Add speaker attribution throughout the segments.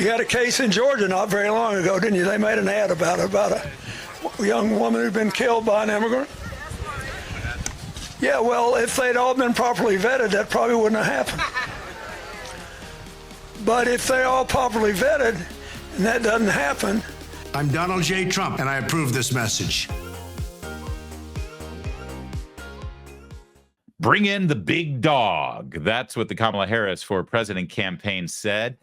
Speaker 1: You had a case in Georgia not very long ago, didn't you? They made an ad about a young woman who'd been killed by an immigrant. Yeah, well, if they'd all been properly vetted, that probably wouldn't have happened. But if they're all properly vetted and that doesn't happen.
Speaker 2: I'm Donald J. Trump, and I approve this message.
Speaker 3: Bring in the big dog. That's what the Kamala Harris for President campaign said.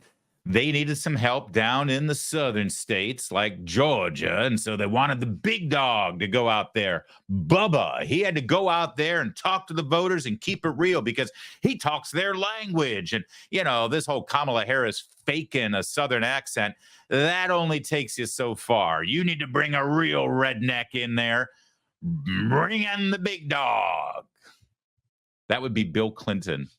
Speaker 3: They needed some help down in the southern states like Georgia, and so they wanted the big dog to go out there. Bubba, he had to go out there and talk to the voters and keep it real because he talks their language. And, you know, this whole Kamala Harris faking a southern accent, that only takes you so far. You need to bring a real redneck in there. Bring in the big dog. That would be Bill Clinton.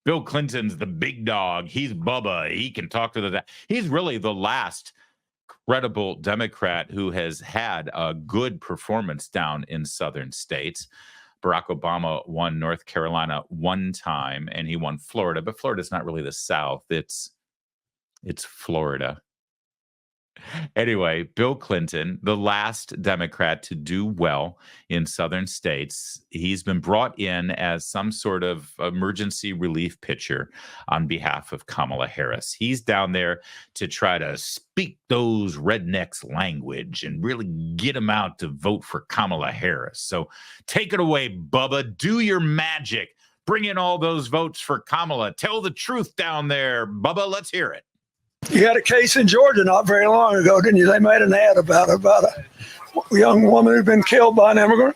Speaker 3: Bill Clinton's the big dog. He's Bubba. He can talk to the... He's really the last credible Democrat who has had a good performance down in southern states. Barack Obama won North Carolina one time, and he won Florida. But Florida's not really the South. It's Florida. Anyway, Bill Clinton, the last Democrat to do well in southern states, he's been brought in as some sort of emergency relief pitcher on behalf of Kamala Harris. He's down there to try to speak those rednecks' language and really get them out to vote for Kamala Harris. So take it away, Bubba. Do your magic. Bring in all those votes for Kamala. Tell the truth down there, Bubba. Let's hear it.
Speaker 1: You had a case in Georgia not very long ago, didn't you? They made an ad about a young woman who'd been killed by an immigrant.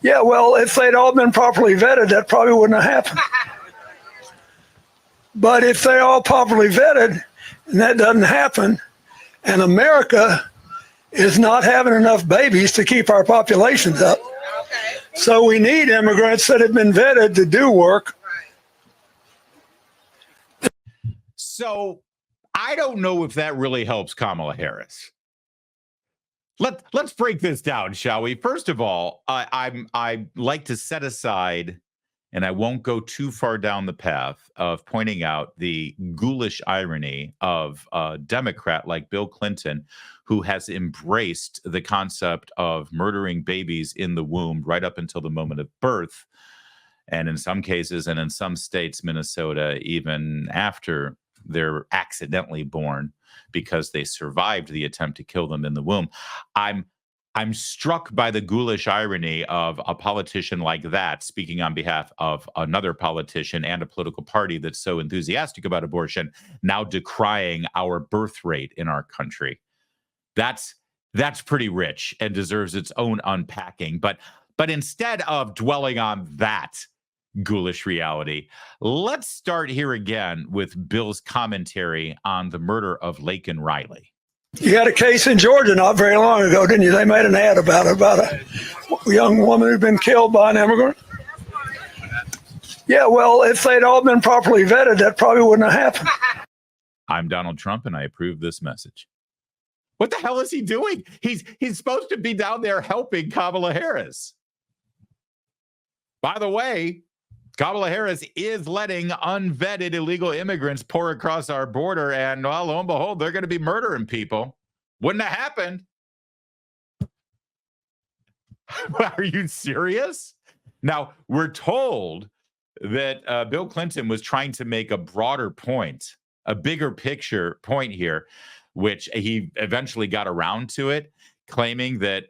Speaker 1: Yeah, well, if they'd all been properly vetted, that probably wouldn't have happened. But if they're all properly vetted and that doesn't happen, and America is not having enough babies to keep our populations up, so we need immigrants that have been vetted to do work.
Speaker 3: So I don't know if that really helps Kamala Harris. Let's break this down, shall we? First of all, I like to set aside, and I won't go too far down the path of pointing out the ghoulish irony of a Democrat like Bill Clinton, who has embraced the concept of murdering babies in the womb right up until the moment of birth. And in some cases, and in some states, Minnesota, even after they're accidentally born because they survived the attempt to kill them in the womb. I'm struck by the ghoulish irony of a politician like that speaking on behalf of another politician and a political party that's so enthusiastic about abortion, now decrying our birth rate in our country. That's pretty rich and deserves its own unpacking. But instead of dwelling on that ghoulish reality, let's start here again with Bill's commentary on the murder of Laken Riley.
Speaker 1: You had a case in Georgia not very long ago, didn't you? They made an ad about a young woman who'd been killed by an immigrant. Yeah, well, if they'd all been properly vetted, that probably wouldn't have happened.
Speaker 3: I'm Donald Trump, and I approve this message. What the hell is he doing? He's supposed to be down there helping Kamala Harris. By the way, Kamala Harris is letting unvetted illegal immigrants pour across our border, and well, lo and behold, they're going to be murdering people. Wouldn't have happened. Are you serious? Now, we're told that Bill Clinton was trying to make a broader point, a bigger picture point here, which he eventually got around to it, claiming that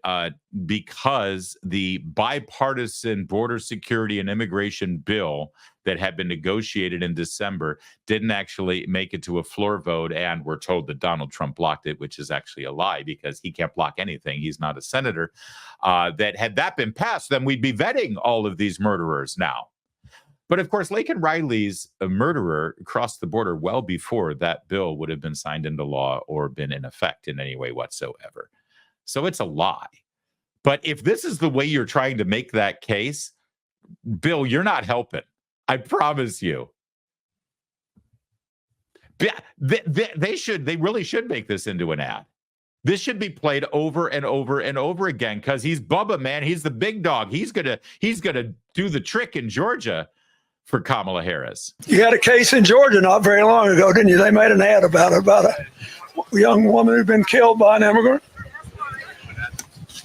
Speaker 3: because the bipartisan border security and immigration bill that had been negotiated in December didn't actually make it to a floor vote, and we're told that Donald Trump blocked it, which is actually a lie because he can't block anything. He's not a senator. That had that been passed, then we'd be vetting all of these murderers now. But of course, Laken Riley's a murderer crossed the border well before that bill would have been signed into law or been in effect in any way whatsoever. So it's a lie. But if this is the way you're trying to make that case, Bill, you're not helping. I promise you. They really should make this into an ad. This should be played over and over and over again because he's Bubba, man. He's the big dog. He's gonna do the trick in Georgia. for Kamala Harris.
Speaker 1: You had a case in Georgia not very long ago, didn't you? They made an ad about a young woman who'd been killed by an immigrant.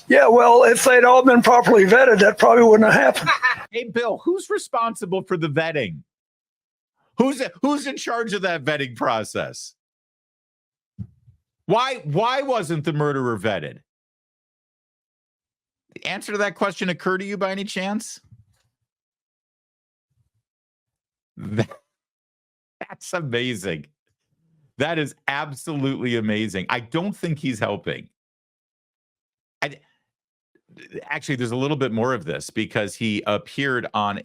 Speaker 1: Yeah, well, if they'd all been properly vetted, that probably wouldn't have happened.
Speaker 3: Hey, Bill, who's responsible for the vetting? Who's in charge of that vetting process? Why wasn't the murderer vetted? The answer to that question occur to you by any chance? That's amazing. That is absolutely amazing. I don't think he's helping. Actually, there's a little bit more of this because he appeared on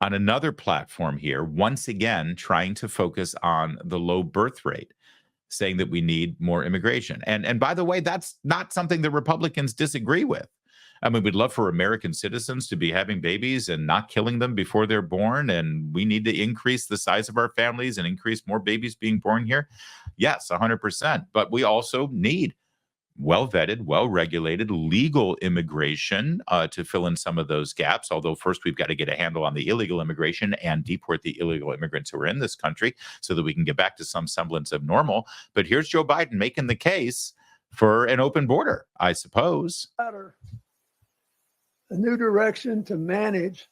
Speaker 3: another platform here, once again trying to focus on the low birth rate, saying that we need more immigration. And by the way, that's not something that Republicans disagree with. I mean, we'd love for American citizens to be having babies and not killing them before they're born. And we need to increase the size of our families and increase more babies being born here. Yes, 100%. But we also need well-vetted, well-regulated, legal immigration to fill in some of those gaps. Although first we've got to get a handle on the illegal immigration and deport the illegal immigrants who are in this country so that we can get back to some semblance of normal. But here's Joe Biden making the case for an open border, I suppose.
Speaker 1: A new direction to manage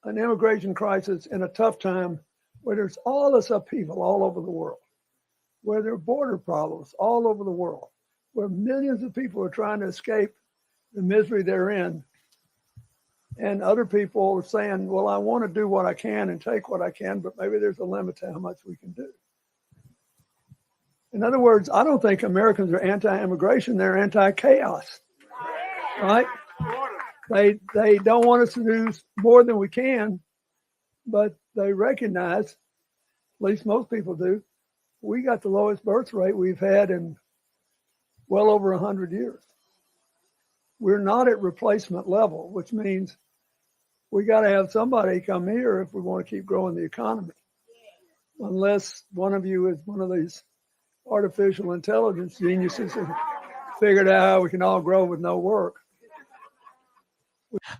Speaker 1: an immigration crisis in a tough time where there's all this upheaval all over the world, where there are border problems all over the world, where millions of people are trying to escape the misery they're in. And other people are saying, well, I want to do what I can and take what I can, but maybe there's a limit to how much we can do. In other words, I don't think Americans are anti-immigration, they're anti-chaos, right? They don't want us to do more than we can, but they recognize, at least most people do, we got the lowest birth rate we've had in well over 100 years. We're not at replacement level, which means we got to have somebody come here if we want to keep growing the economy. Unless one of you is one of these artificial intelligence geniuses who figured out how we can all grow with no work.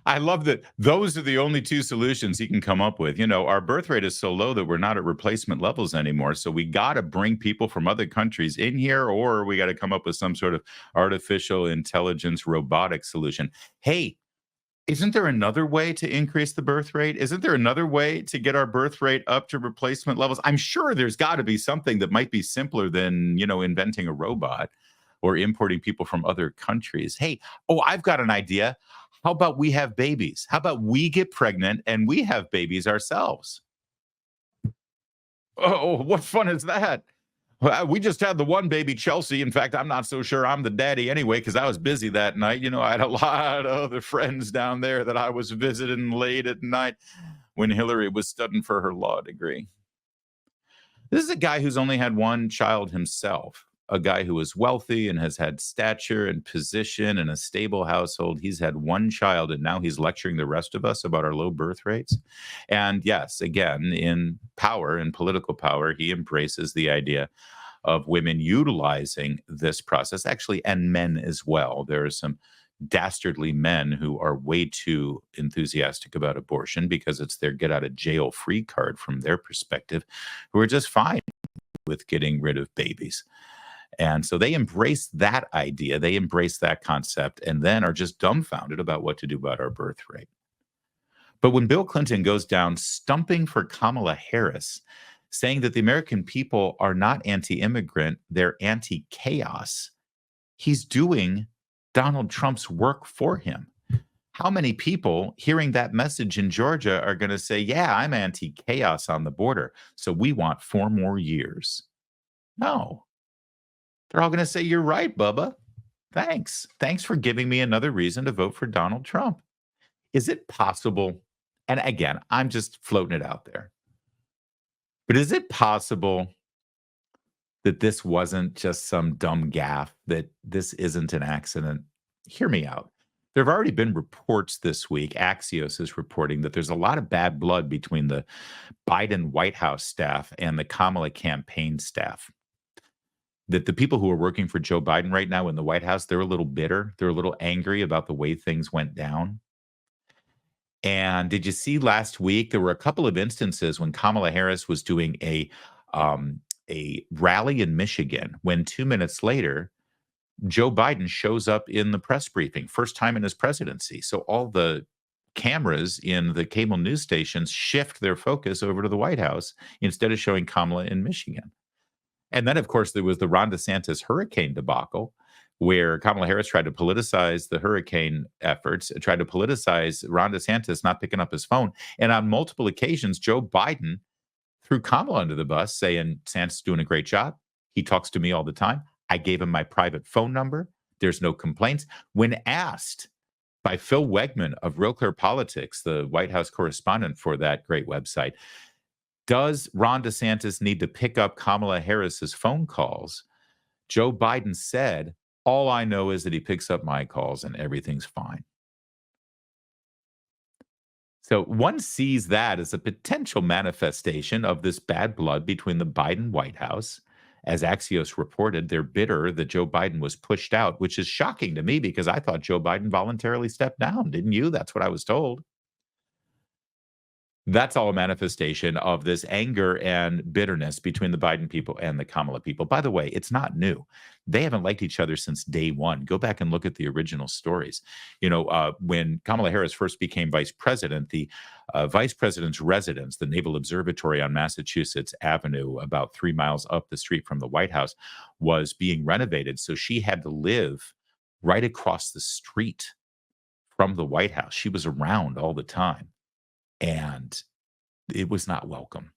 Speaker 3: I love that those are the only two solutions he can come up with. You know, our birth rate is so low that we're not at replacement levels anymore. So we got to bring people from other countries in here, or we got to come up with some sort of artificial intelligence robotic solution. Hey, isn't there another way to increase the birth rate? Isn't there another way to get our birth rate up to replacement levels? I'm sure there's got to be something that might be simpler than, you know, inventing a robot or importing people from other countries. Hey, I've got an idea. How about we have babies? How about we get pregnant and we have babies ourselves? Oh, what fun is that? Well, we just had the one baby, Chelsea. In fact, I'm not so sure I'm the daddy anyway, because I was busy that night. You know, I had a lot of other friends down there that I was visiting late at night when Hillary was studying for her law degree. This is a guy who's only had one child himself. A guy who is wealthy and has had stature and position in a stable household. He's had one child, and now he's lecturing the rest of us about our low birth rates. And yes, again, in power, in political power, he embraces the idea of women utilizing this process, actually, and men as well. There are some dastardly men who are way too enthusiastic about abortion because it's their get out of jail free card from their perspective, who are just fine with getting rid of babies. And so they embrace that idea, they embrace that concept, and then are just dumbfounded about what to do about our birth rate. But when Bill Clinton goes down stumping for Kamala Harris, saying that the American people are not anti-immigrant, they're anti-chaos, he's doing Donald Trump's work for him. How many people hearing that message in Georgia are going to say, yeah, I'm anti-chaos on the border, so we want 4 more years? No. They're all going to say, you're right, Bubba. Thanks. Thanks for giving me another reason to vote for Donald Trump. Is it possible? And again, I'm just floating it out there. But is it possible that this wasn't just some dumb gaffe, that this isn't an accident? Hear me out. There have already been reports this week. Axios is reporting that there's a lot of bad blood between the Biden White House staff and the Kamala campaign staff. That the people who are working for Joe Biden right now in the White House, they're a little bitter. They're a little angry about the way things went down. And did you see last week, there were a couple of instances when Kamala Harris was doing a rally in Michigan when 2 minutes later, Joe Biden shows up in the press briefing, first time in his presidency. So all the cameras in the cable news stations shift their focus over to the White House instead of showing Kamala in Michigan. And then, of course, there was the Ron DeSantis hurricane debacle, where Kamala Harris tried to politicize the hurricane efforts, tried to politicize Ron DeSantis not picking up his phone. And on multiple occasions, Joe Biden threw Kamala under the bus, saying, DeSantis is doing a great job. He talks to me all the time. I gave him my private phone number. There's no complaints. When asked by Phil Wegman of Real Clear Politics, the White House correspondent for that great website, does Ron DeSantis need to pick up Kamala Harris's phone calls? Joe Biden said, all I know is that he picks up my calls and everything's fine. So one sees that as a potential manifestation of this bad blood between the Biden White House. As Axios reported, they're bitter that Joe Biden was pushed out, which is shocking to me because I thought Joe Biden voluntarily stepped down. Didn't you? That's what I was told. That's all a manifestation of this anger and bitterness between the Biden people and the Kamala people. By the way, it's not new. They haven't liked each other since day one. Go back and look at the original stories. When Kamala Harris first became vice president, the vice president's residence, the Naval Observatory on Massachusetts Avenue, about 3 miles up the street from the White House, was being renovated. So she had to live right across the street from the White House. She was around all the time. And it was not welcome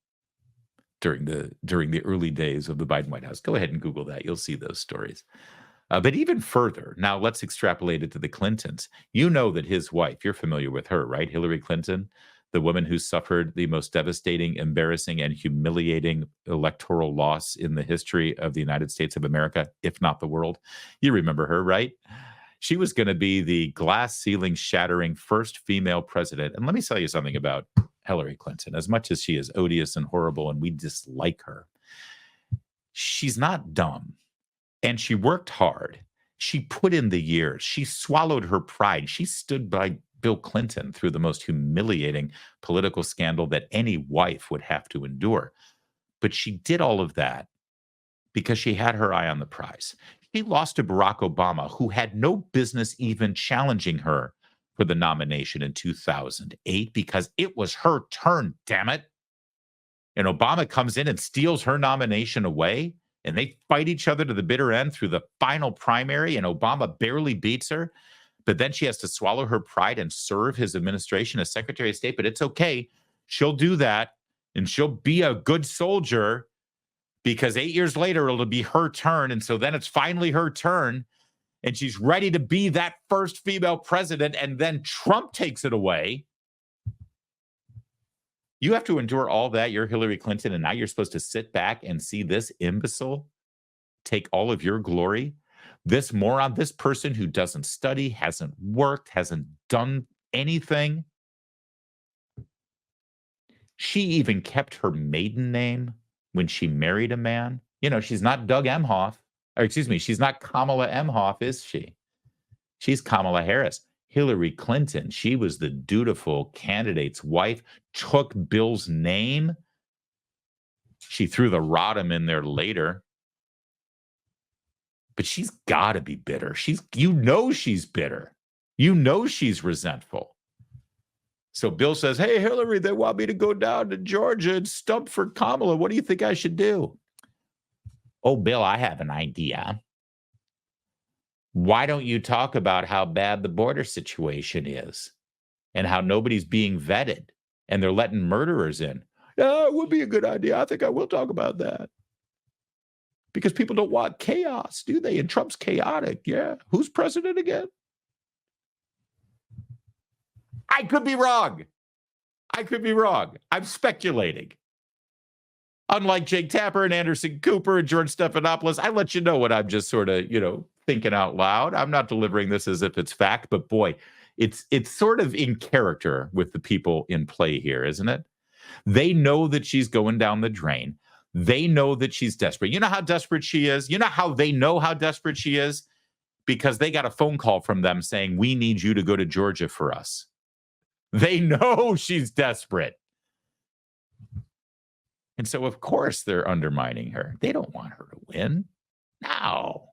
Speaker 3: during the early days of the Biden White House. Go ahead and Google that. You'll see those stories. But even further, now let's extrapolate it to the Clintons. You know that his wife, you're familiar with her, right? Hillary Clinton, the woman who suffered the most devastating, embarrassing, and humiliating electoral loss in the history of the United States of America, if not the world. You remember her, right? She was going to be the glass ceiling shattering first female president. And let me tell you something about Hillary Clinton. As much as she is odious and horrible and we dislike her, she's not dumb. And she worked hard. She put in the years. She swallowed her pride. She stood by Bill Clinton through the most humiliating political scandal that any wife would have to endure. But she did all of that because she had her eye on the prize. She lost to Barack Obama, who had no business even challenging her for the nomination in 2008 because it was her turn, damn it. And Obama comes in and steals her nomination away, and they fight each other to the bitter end through the final primary, and Obama barely beats her. But then she has to swallow her pride and serve his administration as Secretary of State. But it's okay. She'll do that, and she'll be a good soldier, because 8 years later, it'll be her turn. And so then it's finally her turn. And she's ready to be that first female president. And then Trump takes it away. You have to endure all that. You're Hillary Clinton. And now you're supposed to sit back and see this imbecile take all of your glory. This moron, this person who doesn't study, hasn't worked, hasn't done anything. She even kept her maiden name when she married a man. She's not Doug Emhoff, she's not Kamala Emhoff, is she? She's Kamala Harris. Hillary Clinton, she was the dutiful candidate's wife, took Bill's name. She threw the Rodham in there later. But she's got to be bitter. She's bitter. She's resentful. So Bill says, hey, Hillary, they want me to go down to Georgia and stump for Kamala. What do you think I should do? Oh, Bill, I have an idea. Why don't you talk about how bad the border situation is and how nobody's being vetted and they're letting murderers in? Yeah, it would be a good idea. I think I will talk about that. Because people don't want chaos, do they? And Trump's chaotic. Yeah. Who's president again? I could be wrong. I'm speculating. Unlike Jake Tapper and Anderson Cooper and George Stephanopoulos, I let you know what I'm just sort of, thinking out loud. I'm not delivering this as if it's fact, but boy, it's sort of in character with the people in play here, isn't it? They know that she's going down the drain. They know that she's desperate. You know how desperate she is? You know how they know how desperate she is? Because they got a phone call from them saying, we need you to go to Georgia for us. They know she's desperate. And so, of course, they're undermining her. They don't want her to win. No.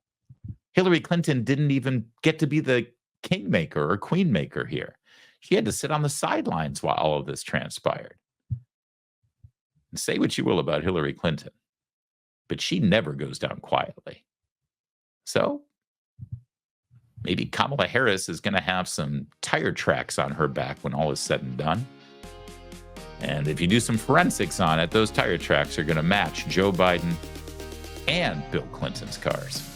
Speaker 3: Hillary Clinton didn't even get to be the kingmaker or queenmaker here. She had to sit on the sidelines while all of this transpired. And say what you will about Hillary Clinton, but she never goes down quietly. So maybe Kamala Harris is going to have some tire tracks on her back when all is said and done. And if you do some forensics on it, those tire tracks are going to match Joe Biden and Bill Clinton's cars.